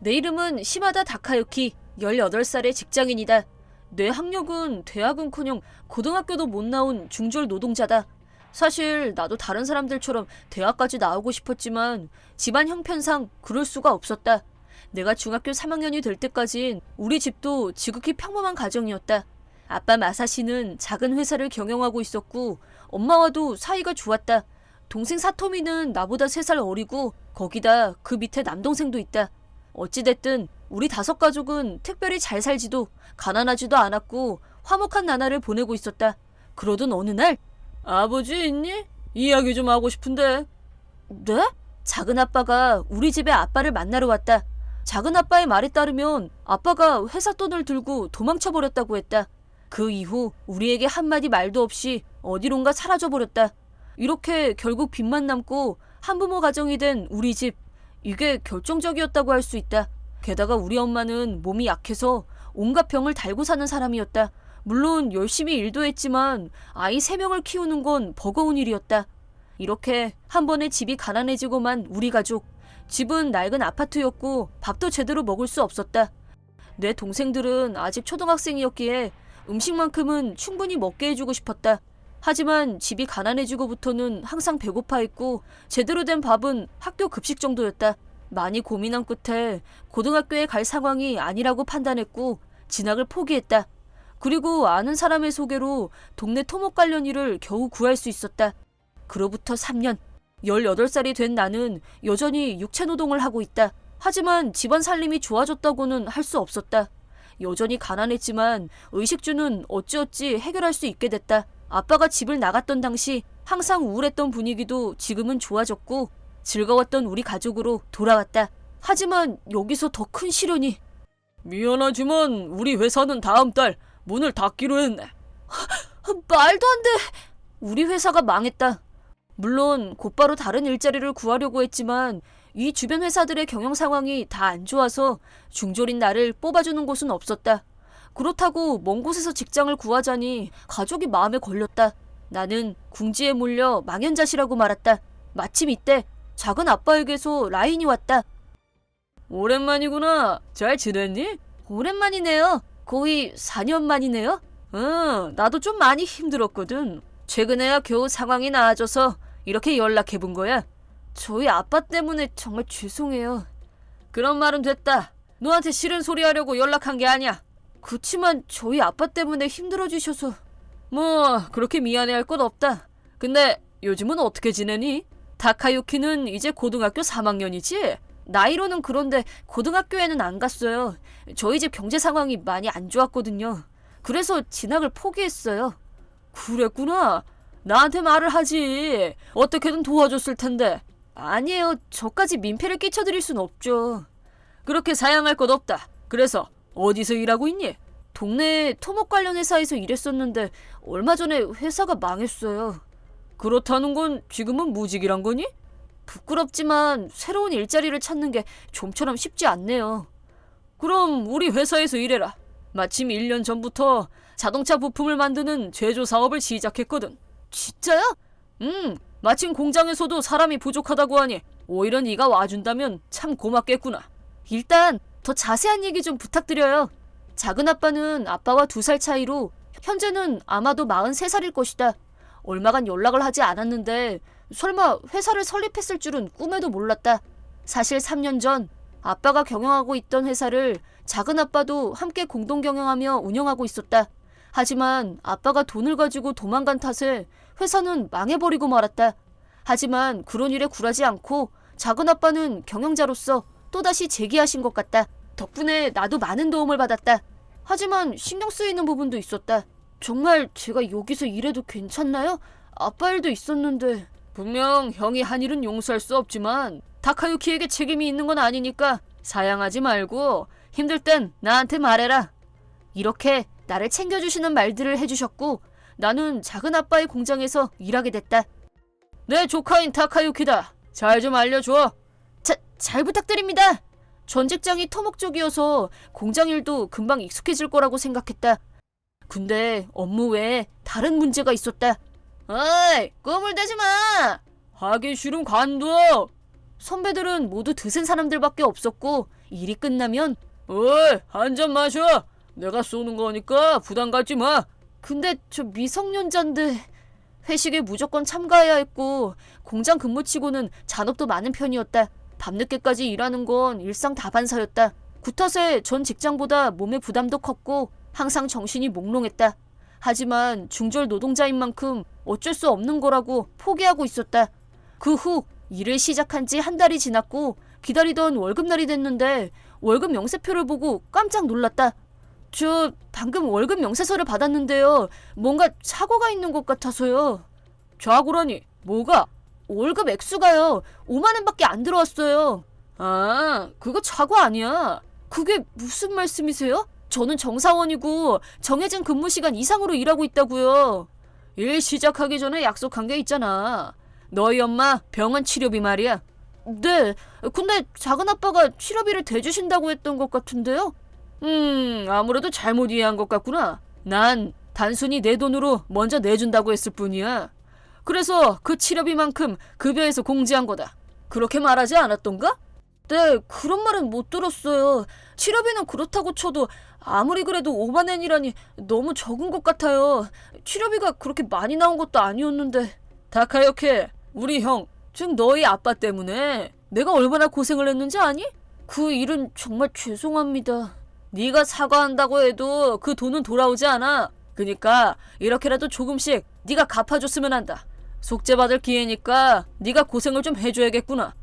내 이름은 시마다 다카유키, 18살의 직장인이다. 내 학력은 대학은커녕 고등학교도 못 나온 중졸 노동자다. 사실 나도 다른 사람들처럼 대학까지 나오고 싶었지만 집안 형편상 그럴 수가 없었다. 내가 중학교 3학년이 될 때까진 우리 집도 지극히 평범한 가정이었다. 아빠 마사시는 작은 회사를 경영하고 있었고 엄마와도 사이가 좋았다. 동생 사토미는 나보다 3살 어리고 거기다 그 밑에 남동생도 있다. 어찌됐든 우리 5가족은 특별히 잘 살지도 가난하지도 않았고 화목한 나날을 보내고 있었다. 그러던 어느 날 아버지 있니? 이야기 좀 하고 싶은데. 네? 작은 아빠가 우리 집에 아빠를 만나러 왔다. 작은 아빠의 말에 따르면 아빠가 회사 돈을 들고 도망쳐버렸다고 했다. 그 이후 우리에게 한마디 말도 없이 어디론가 사라져버렸다. 이렇게 결국 빚만 남고 한부모 가정이 된 우리 집. 이게 결정적이었다고 할 수 있다. 게다가 우리 엄마는 몸이 약해서 온갖 병을 달고 사는 사람이었다. 물론 열심히 일도 했지만 아이 3명을 키우는 건 버거운 일이었다. 이렇게 한 번에 집이 가난해지고만 우리 가족. 집은 낡은 아파트였고 밥도 제대로 먹을 수 없었다. 내 동생들은 아직 초등학생이었기에 음식만큼은 충분히 먹게 해주고 싶었다. 하지만 집이 가난해지고부터는 항상 배고파했고 제대로 된 밥은 학교 급식 정도였다. 많이 고민한 끝에 고등학교에 갈 상황이 아니라고 판단했고 진학을 포기했다. 그리고 아는 사람의 소개로 동네 토목 관련 일을 겨우 구할 수 있었다. 그로부터 3년, 18살이 된 나는 여전히 육체노동을 하고 있다. 하지만 집안 살림이 좋아졌다고는 할 수 없었다. 여전히 가난했지만 의식주는 어찌어찌 해결할 수 있게 됐다. 아빠가 집을 나갔던 당시 항상 우울했던 분위기도 지금은 좋아졌고 즐거웠던 우리 가족으로 돌아왔다. 하지만 여기서 더 큰 시련이. 미안하지만 우리 회사는 다음 달 문을 닫기로 했네. 말도 안 돼. 우리 회사가 망했다. 물론 곧바로 다른 일자리를 구하려고 했지만 이 주변 회사들의 경영 상황이 다 안 좋아서 중졸인 나를 뽑아주는 곳은 없었다. 그렇다고 먼 곳에서 직장을 구하자니 가족이 마음에 걸렸다. 나는 궁지에 몰려 망연자실하고 말았다. 마침 이때 작은 아빠에게서 라인이 왔다. 오랜만이구나. 잘 지냈니? 오랜만이네요. 거의 4년 만이네요. 응, 나도 좀 많이 힘들었거든. 최근에야 겨우 상황이 나아져서 이렇게 연락해본 거야. 저희 아빠 때문에 정말 죄송해요. 그런 말은 됐다. 너한테 싫은 소리 하려고 연락한 게 아니야. 그치만 저희 아빠 때문에 힘들어지셔서. 뭐 그렇게 미안해할 것 없다. 근데 요즘은 어떻게 지내니? 다카유키는 이제 고등학교 3학년이지? 나이로는 그런데 고등학교에는 안 갔어요. 저희 집 경제 상황이 많이 안 좋았거든요. 그래서 진학을 포기했어요. 그랬구나. 나한테 말을 하지. 어떻게든 도와줬을 텐데. 아니에요. 저까지 민폐를 끼쳐드릴 순 없죠. 그렇게 사양할 것 없다. 그래서 어디서 일하고 있니? 동네 토목 관련 회사에서 일했었는데 얼마 전에 회사가 망했어요. 그렇다는 건 지금은 무직이란 거니? 부끄럽지만 새로운 일자리를 찾는 게 좀처럼 쉽지 않네요. 그럼 우리 회사에서 일해라. 마침 1년 전부터 자동차 부품을 만드는 제조 사업을 시작했거든. 진짜요? 마침 공장에서도 사람이 부족하다고 하니 오히려 네가 와준다면 참 고맙겠구나. 일단 더 자세한 얘기 좀 부탁드려요. 작은 아빠는 아빠와 2살 차이로 현재는 아마도 43살일 것이다. 얼마간 연락을 하지 않았는데 설마 회사를 설립했을 줄은 꿈에도 몰랐다. 사실 3년 전 아빠가 경영하고 있던 회사를 작은 아빠도 함께 공동 경영하며 운영하고 있었다. 하지만 아빠가 돈을 가지고 도망간 탓에 회사는 망해버리고 말았다. 하지만 그런 일에 굴하지 않고 작은 아빠는 경영자로서 또다시 재기하신 것 같다. 덕분에 나도 많은 도움을 받았다. 하지만 신경 쓰이는 부분도 있었다. 정말 제가 여기서 일해도 괜찮나요? 아빠 일도 있었는데. 분명 형이 한 일은 용서할 수 없지만 다카유키에게 책임이 있는 건 아니니까 사양하지 말고 힘들 땐 나한테 말해라. 이렇게 나를 챙겨주시는 말들을 해주셨고 나는 작은 아빠의 공장에서 일하게 됐다. 내 조카인 다카유키다. 잘 좀 알려줘. 잘 부탁드립니다. 전 직장이 토목 쪽이어서 공장 일도 금방 익숙해질 거라고 생각했다. 근데 업무 외에 다른 문제가 있었다. 어이, 꿈을 대지 마. 하기 싫으면 관둬. 선배들은 모두 드센 사람들밖에 없었고 일이 끝나면 어이, 한 잔 마셔. 내가 쏘는 거니까 부담 갖지 마. 근데 저 미성년자인데 회식에 무조건 참가해야 했고 공장 근무치고는 잔업도 많은 편이었다. 밤늦게까지 일하는 건 일상 다반사였다. 굿탓에 전 직장보다 몸의 부담도 컸고 항상 정신이 몽롱했다. 하지만 중졸 노동자인 만큼 어쩔 수 없는 거라고 포기하고 있었다. 그 후 일을 시작한 지 한 달이 지났고 기다리던 월급날이 됐는데 월급 명세표를 보고 깜짝 놀랐다. 저 방금 월급 명세서를 받았는데요. 뭔가 착오가 있는 것 같아서요. 착오라니? 뭐가? 월급 액수가요. 5만 원밖에 안 들어왔어요. 아, 그거 착오 아니야. 그게 무슨 말씀이세요? 저는 정사원이고 정해진 근무 시간 이상으로 일하고 있다고요. 일 시작하기 전에 약속한 게 있잖아. 너희 엄마 병원 치료비 말이야. 네, 근데 작은아빠가 치료비를 대주신다고 했던 것 같은데요? 아무래도 잘못 이해한 것 같구나. 난 단순히 내 돈으로 먼저 내준다고 했을 뿐이야. 그래서 그 치료비만큼 급여에서 공제한 거다. 그렇게 말하지 않았던가? 네, 그런 말은 못 들었어요. 치료비는 그렇다고 쳐도 아무리 그래도 5만 원이라니 너무 적은 것 같아요. 치료비가 그렇게 많이 나온 것도 아니었는데. 다카요케, 우리 형, 즉 너희 아빠 때문에 내가 얼마나 고생을 했는지 아니? 그 일은 정말 죄송합니다. 네가 사과한다고 해도 그 돈은 돌아오지 않아. 그니까 이렇게라도 조금씩 네가 갚아줬으면 한다. 속죄받을 기회니까 네가 고생을 좀 해줘야겠구나.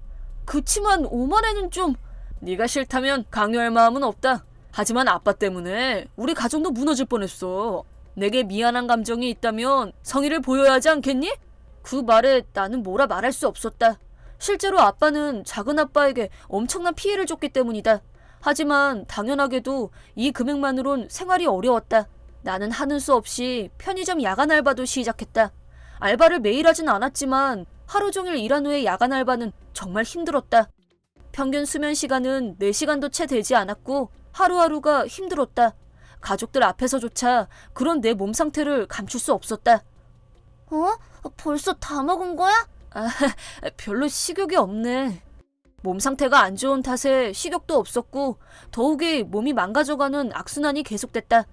그치만 5만 원은 좀... 네가 싫다면 강요할 마음은 없다. 하지만 아빠 때문에 우리 가정도 무너질 뻔했어. 내게 미안한 감정이 있다면 성의를 보여야 하지 않겠니? 그 말에 나는 뭐라 말할 수 없었다. 실제로 아빠는 작은아빠에게 엄청난 피해를 줬기 때문이다. 하지만 당연하게도 이 금액만으론 생활이 어려웠다. 나는 하는 수 없이 편의점 야간 알바도 시작했다. 알바를 매일 하진 않았지만 하루 종일 일한 후에 야간 알바는 정말 힘들었다. 평균 수면 시간은 4시간도 채 되지 않았고 하루하루가 힘들었다. 가족들 앞에서조차 그런 내 몸 상태를 감출 수 없었다. 어? 벌써 다 먹은 거야? 아, 별로 식욕이 없네. 몸 상태가 안 좋은 탓에 식욕도 없었고 더욱이 몸이 망가져가는 악순환이 계속됐다.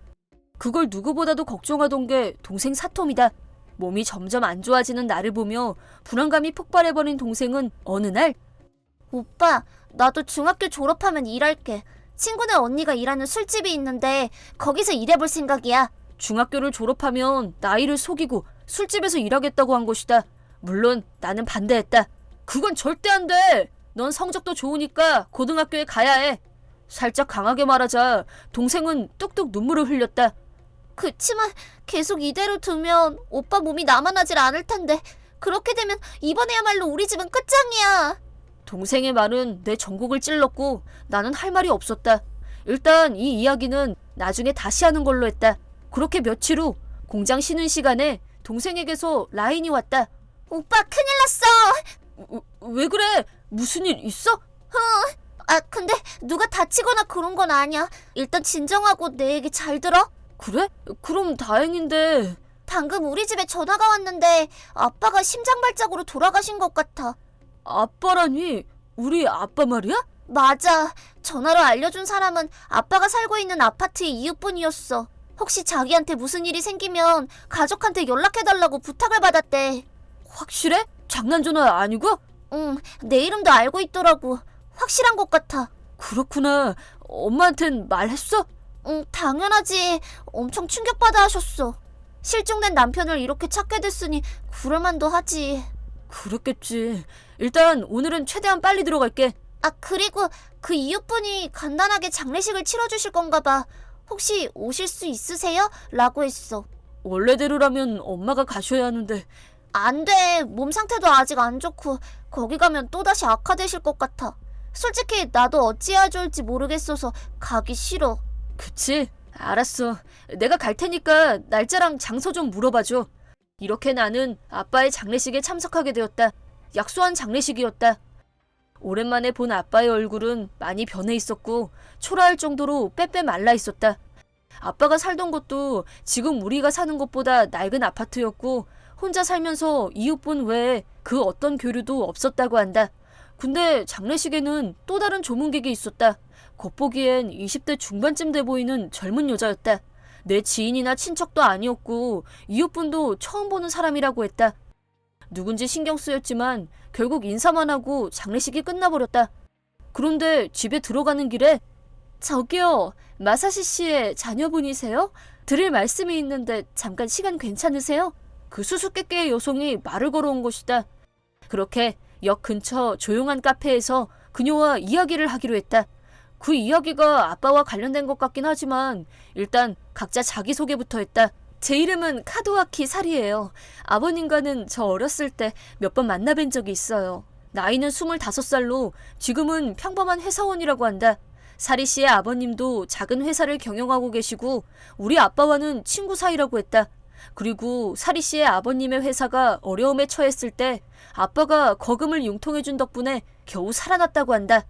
그걸 누구보다도 걱정하던 게 동생 사톰이다. 몸이 점점 안 좋아지는 나를 보며 불안감이 폭발해버린 동생은 어느 날 오빠, 나도 중학교 졸업하면 일할게. 친구네 언니가 일하는 술집이 있는데 거기서 일해볼 생각이야. 중학교를 졸업하면 나이를 속이고 술집에서 일하겠다고 한 것이다. 물론 나는 반대했다. 그건 절대 안 돼. 넌 성적도 좋으니까 고등학교에 가야 해. 살짝 강하게 말하자 동생은 뚝뚝 눈물을 흘렸다. 그치만 계속 이대로 두면 오빠 몸이 남아나질 않을 텐데 그렇게 되면 이번에야말로 우리 집은 끝장이야. 동생의 말은 내 전곡을 찔렀고 나는 할 말이 없었다. 일단 이 이야기는 나중에 다시 하는 걸로 했다. 그렇게 며칠 후 공장 쉬는 시간에 동생에게서 라인이 왔다. 오빠 큰일 났어. 왜 그래? 무슨 일 있어? 근데 누가 다치거나 그런 건 아니야. 일단 진정하고 내 얘기 잘 들어. 그래? 그럼 다행인데. 방금 우리 집에 전화가 왔는데 아빠가 심장발작으로 돌아가신 것 같아. 아빠라니? 우리 아빠 말이야? 맞아. 전화로 알려준 사람은 아빠가 살고 있는 아파트의 이웃분이었어. 혹시 자기한테 무슨 일이 생기면 가족한테 연락해달라고 부탁을 받았대. 확실해? 장난 전화 아니고? 응, 내 이름도 알고 있더라고. 확실한 것 같아. 그렇구나. 엄마한텐 말했어? 응, 당연하지. 엄청 충격받아 하셨어. 실종된 남편을 이렇게 찾게 됐으니 그럴만도 하지. 그렇겠지. 일단 오늘은 최대한 빨리 들어갈게. 그리고 그 이웃분이 간단하게 장례식을 치러주실 건가 봐. 혹시 오실 수 있으세요? 라고 했어. 원래대로라면 엄마가 가셔야 하는데. 안 돼. 몸 상태도 아직 안 좋고 거기 가면 또다시 악화되실 것 같아. 솔직히 나도 어찌해야 좋을지 모르겠어서 가기 싫어. 그치? 알았어. 내가 갈 테니까 날짜랑 장소 좀 물어봐줘. 이렇게 나는 아빠의 장례식에 참석하게 되었다. 약소한 장례식이었다. 오랜만에 본 아빠의 얼굴은 많이 변해 있었고 초라할 정도로 빼빼 말라 있었다. 아빠가 살던 곳도 지금 우리가 사는 곳보다 낡은 아파트였고 혼자 살면서 이웃분 외에 그 어떤 교류도 없었다고 한다. 근데 장례식에는 또 다른 조문객이 있었다. 겉보기엔 20대 중반쯤 돼 보이는 젊은 여자였다. 내 지인이나 친척도 아니었고 이웃분도 처음 보는 사람이라고 했다. 누군지 신경 쓰였지만 결국 인사만 하고 장례식이 끝나버렸다. 그런데 집에 들어가는 길에 저기요, 마사시 씨의 자녀분이세요? 드릴 말씀이 있는데 잠깐 시간 괜찮으세요? 그 수수께끼의 여성이 말을 걸어온 것이다. 그렇게 역 근처 조용한 카페에서 그녀와 이야기를 하기로 했다. 그 이야기가 아빠와 관련된 것 같긴 하지만 일단 각자 자기소개부터 했다. 제 이름은 카도아키 사리예요. 아버님과는 저 어렸을 때 몇 번 만나뵌 적이 있어요. 나이는 25살로 지금은 평범한 회사원이라고 한다. 사리 씨의 아버님도 작은 회사를 경영하고 계시고 우리 아빠와는 친구 사이라고 했다. 그리고 사리 씨의 아버님의 회사가 어려움에 처했을 때 아빠가 거금을 융통해준 덕분에 겨우 살아났다고 한다.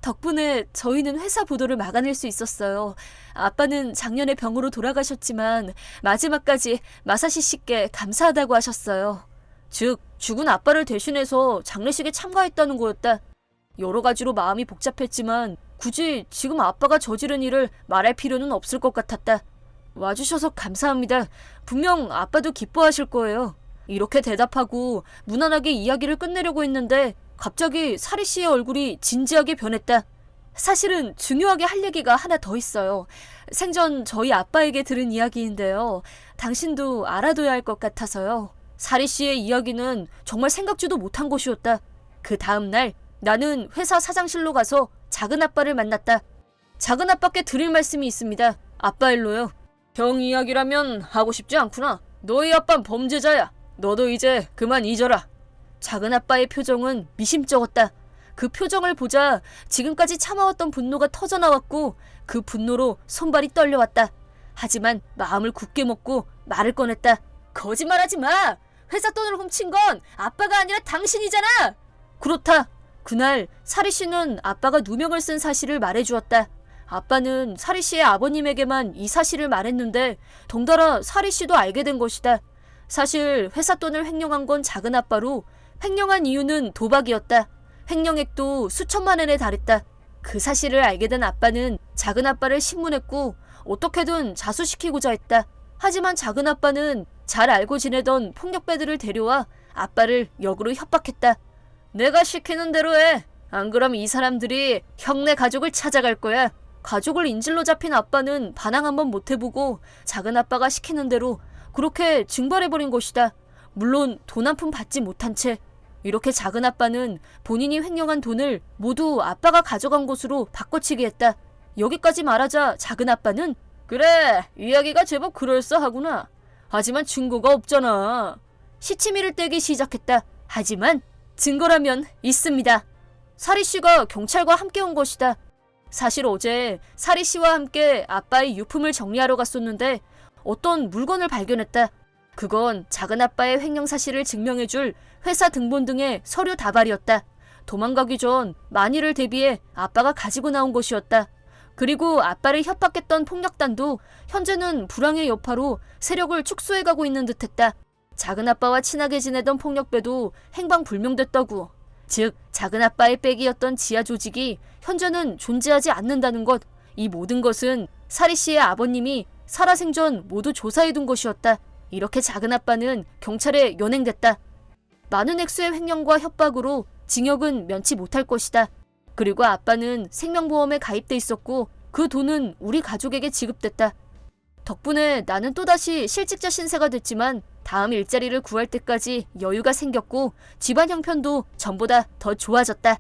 덕분에 저희는 회사 부도를 막아낼 수 있었어요. 아빠는 작년에 병으로 돌아가셨지만 마지막까지 마사시 씨께 감사하다고 하셨어요. 즉, 죽은 아빠를 대신해서 장례식에 참가했다는 거였다. 여러 가지로 마음이 복잡했지만 굳이 지금 아빠가 저지른 일을 말할 필요는 없을 것 같았다. 와주셔서 감사합니다. 분명 아빠도 기뻐하실 거예요. 이렇게 대답하고 무난하게 이야기를 끝내려고 했는데 갑자기 사리 씨의 얼굴이 진지하게 변했다. 사실은 중요하게 할 얘기가 하나 더 있어요. 생전 저희 아빠에게 들은 이야기인데요. 당신도 알아둬야 할 것 같아서요. 사리 씨의 이야기는 정말 생각지도 못한 것이었다. 그 다음 날 나는 회사 사장실로 가서 작은 아빠를 만났다. 작은 아빠께 드릴 말씀이 있습니다. 아빠 일로요. 형 이야기라면 하고 싶지 않구나. 너희 아빠는 범죄자야. 너도 이제 그만 잊어라. 작은 아빠의 표정은 미심쩍었다. 그 표정을 보자 지금까지 참아왔던 분노가 터져나왔고 그 분노로 손발이 떨려왔다. 하지만 마음을 굳게 먹고 말을 꺼냈다. 거짓말하지 마! 회사 돈을 훔친 건 아빠가 아니라 당신이잖아! 그렇다. 그날 사리 씨는 아빠가 누명을 쓴 사실을 말해주었다. 아빠는 사리 씨의 아버님에게만 이 사실을 말했는데 덩달아 사리 씨도 알게 된 것이다. 사실 회사 돈을 횡령한 건 작은 아빠로 횡령한 이유는 도박이었다. 횡령액도 수천만 원에 달했다. 그 사실을 알게 된 아빠는 작은 아빠를 신문했고 어떻게든 자수시키고자 했다. 하지만 작은 아빠는 잘 알고 지내던 폭력배들을 데려와 아빠를 역으로 협박했다. 내가 시키는 대로 해. 안 그럼 이 사람들이 형네 가족을 찾아갈 거야. 가족을 인질로 잡힌 아빠는 반항 한번 못 해보고 작은 아빠가 시키는 대로 그렇게 증발해버린 것이다. 물론 돈 한 푼 받지 못한 채. 이렇게 작은 아빠는 본인이 횡령한 돈을 모두 아빠가 가져간 것으로 바꿔치기 했다. 여기까지 말하자 작은 아빠는 그래, 이야기가 제법 그럴싸하구나. 하지만 증거가 없잖아. 시치미를 떼기 시작했다. 하지만 증거라면 있습니다. 사리 씨가 경찰과 함께 온 것이다. 사실 어제 사리 씨와 함께 아빠의 유품을 정리하러 갔었는데 어떤 물건을 발견했다. 그건 작은 아빠의 횡령 사실을 증명해줄 회사 등본 등의 서류 다발이었다. 도망가기 전 만일을 대비해 아빠가 가지고 나온 것이었다. 그리고 아빠를 협박했던 폭력단도 현재는 불황의 여파로 세력을 축소해가고 있는 듯했다. 작은 아빠와 친하게 지내던 폭력배도 행방불명됐다고. 즉 작은 아빠의 백이었던 지하 조직이 현재는 존재하지 않는다는 것. 이 모든 것은 사리 씨의 아버님이 살아생전 모두 조사해둔 것이었다. 이렇게 작은 아빠는 경찰에 연행됐다. 많은 액수의 횡령과 협박으로 징역은 면치 못할 것이다. 그리고 아빠는 생명보험에 가입돼 있었고 그 돈은 우리 가족에게 지급됐다. 덕분에 나는 또다시 실직자 신세가 됐지만 다음 일자리를 구할 때까지 여유가 생겼고 집안 형편도 전보다 더 좋아졌다.